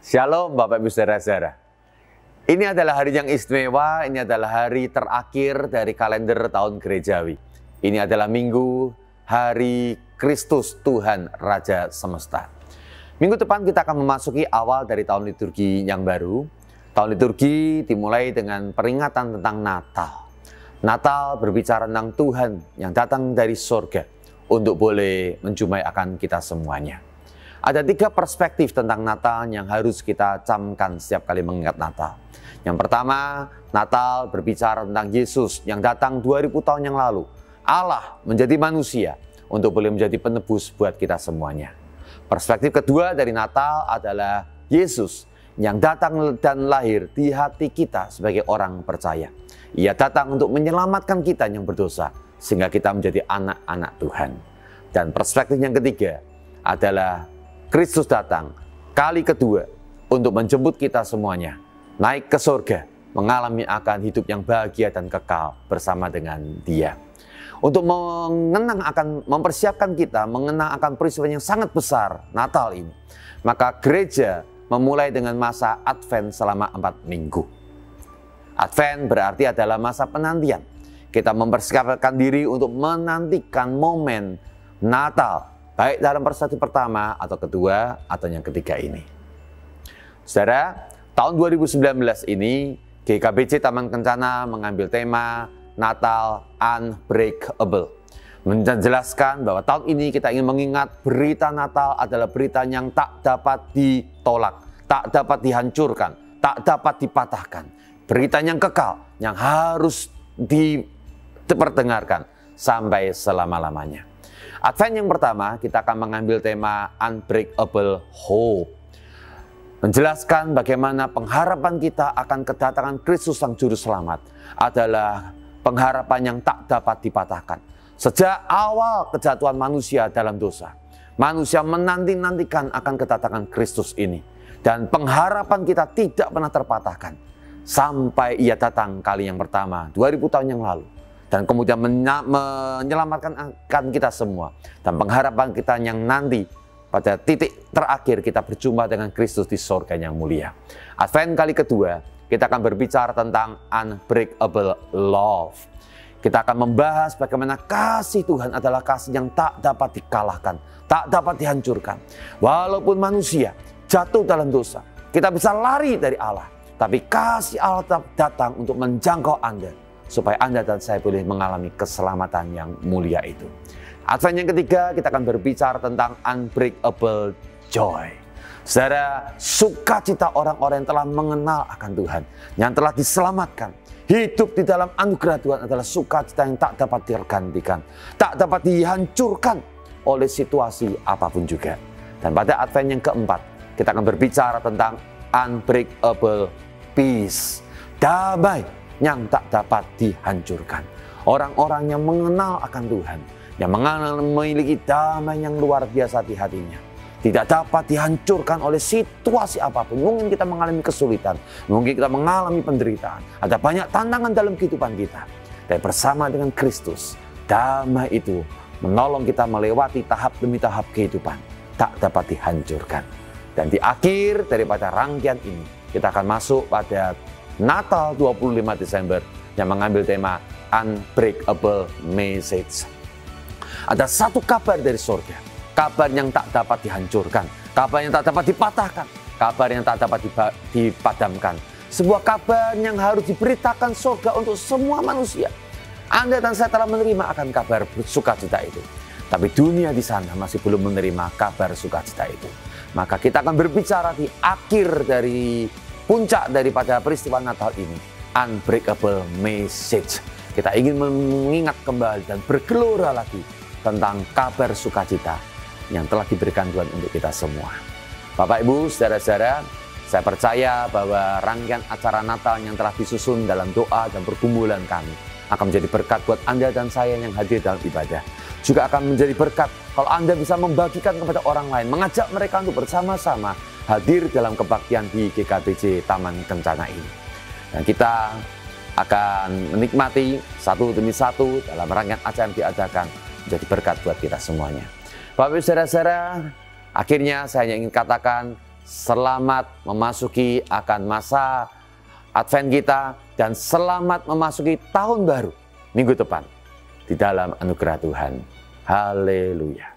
Shalom Bapak Ibu Saudara-saudara. Ini adalah hari yang istimewa, ini adalah hari terakhir dari kalender tahun gerejawi. Ini adalah minggu hari Kristus Tuhan Raja Semesta. Minggu depan kita akan memasuki awal dari tahun liturgi yang baru. Tahun liturgi dimulai dengan peringatan tentang Natal. Natal berbicara tentang Tuhan yang datang dari surga untuk boleh menjumpai akan kita semuanya. Ada 3 perspektif tentang Natal yang harus kita camkan setiap kali mengingat Natal. Yang pertama, Natal berbicara tentang Yesus yang datang 2000 tahun yang lalu. Allah menjadi manusia untuk boleh menjadi penebus buat kita semuanya. Perspektif kedua dari Natal adalah Yesus yang datang dan lahir di hati kita sebagai orang percaya. Ia datang untuk menyelamatkan kita yang berdosa sehingga kita menjadi anak-anak Tuhan. Dan perspektif yang ketiga adalah Kristus datang kali kedua untuk menjemput kita semuanya naik ke surga, mengalami akan hidup yang bahagia dan kekal bersama dengan Dia. Untuk mempersiapkan kita mengenang akan peristiwa yang sangat besar Natal ini, maka gereja memulai dengan masa Advent selama 4 minggu. Advent berarti adalah masa penantian. Kita mempersiapkan diri untuk menantikan momen Natal, baik dalam perspektif pertama atau kedua atau yang ketiga ini. Saudara, tahun 2019 ini GKBC Taman Kencana mengambil tema Natal Unbreakable. Menjelaskan bahwa tahun ini kita ingin mengingat berita Natal adalah berita yang tak dapat ditolak, tak dapat dihancurkan, tak dapat dipatahkan. Berita yang kekal yang harus diperdengarkan sampai selama-lamanya. Advent yang pertama kita akan mengambil tema Unbreakable Hope. Menjelaskan bagaimana pengharapan kita akan kedatangan Kristus Sang Juru Selamat adalah pengharapan yang tak dapat dipatahkan. Sejak awal kejatuhan manusia dalam dosa, manusia menanti-nantikan akan kedatangan Kristus ini. Dan pengharapan kita tidak pernah terpatahkan sampai Ia datang kali yang pertama 2000 tahun yang lalu. Dan kemudian menyelamatkan akan kita semua. Dan pengharapan kita yang nanti pada titik terakhir kita berjumpa dengan Kristus di surga yang mulia. Advent kali kedua kita akan berbicara tentang Unbreakable Love. Kita akan membahas bagaimana kasih Tuhan adalah kasih yang tak dapat dikalahkan, tak dapat dihancurkan. Walaupun manusia jatuh dalam dosa, kita bisa lari dari Allah, tapi kasih Allah tetap datang untuk menjangkau Anda, supaya Anda dan saya boleh mengalami keselamatan yang mulia itu. Advent yang ketiga kita akan berbicara tentang Unbreakable Joy. Saudara, sukacita orang-orang yang telah mengenal akan Tuhan, yang telah diselamatkan, hidup di dalam anugerah Tuhan adalah sukacita yang tak dapat tergantikan, tak dapat dihancurkan oleh situasi apapun juga. Dan pada Advent yang keempat kita akan berbicara tentang Unbreakable Peace, damai yang tak dapat dihancurkan. Orang-orang yang mengenal akan Tuhan, yang memiliki damai yang luar biasa di hatinya, tidak dapat dihancurkan oleh situasi apapun. Mungkin kita mengalami kesulitan, mungkin kita mengalami penderitaan, ada banyak tantangan dalam kehidupan kita. Dan bersama dengan Kristus, damai itu menolong kita melewati tahap demi tahap kehidupan, tak dapat dihancurkan. Dan di akhir daripada rangkaian ini, kita akan masuk pada Natal 25 Desember yang mengambil tema Unbreakable Message. Ada satu kabar dari surga, kabar yang tak dapat dihancurkan, kabar yang tak dapat dipatahkan, kabar yang tak dapat dipadamkan. Sebuah kabar yang harus diberitakan surga untuk semua manusia. Anda dan saya telah menerima akan kabar sukacita itu, tapi dunia di sana masih belum menerima kabar sukacita itu. Maka kita akan berbicara di akhir dari puncak daripada peristiwa Natal ini, Unbreakable Message. Kita ingin mengingat kembali dan bergelora lagi tentang kabar sukacita yang telah diberikan Tuhan untuk kita semua. Bapak, Ibu, saudara-saudara, saya percaya bahwa rangkaian acara Natal yang telah disusun dalam doa dan pergumulan kami akan menjadi berkat buat Anda dan saya yang hadir dalam ibadah. Juga akan menjadi berkat kalau Anda bisa membagikan kepada orang lain, mengajak mereka untuk bersama-sama hadir dalam kebaktian di GKBC Taman Kencana ini. Dan kita akan menikmati satu demi satu dalam rangkaian acara yang diadakan menjadi berkat buat kita semuanya. Bapak Ibu saudara-saudara, akhirnya saya ingin katakan selamat memasuki akan masa Advent kita, dan selamat memasuki tahun baru minggu depan di dalam anugerah Tuhan. Haleluya.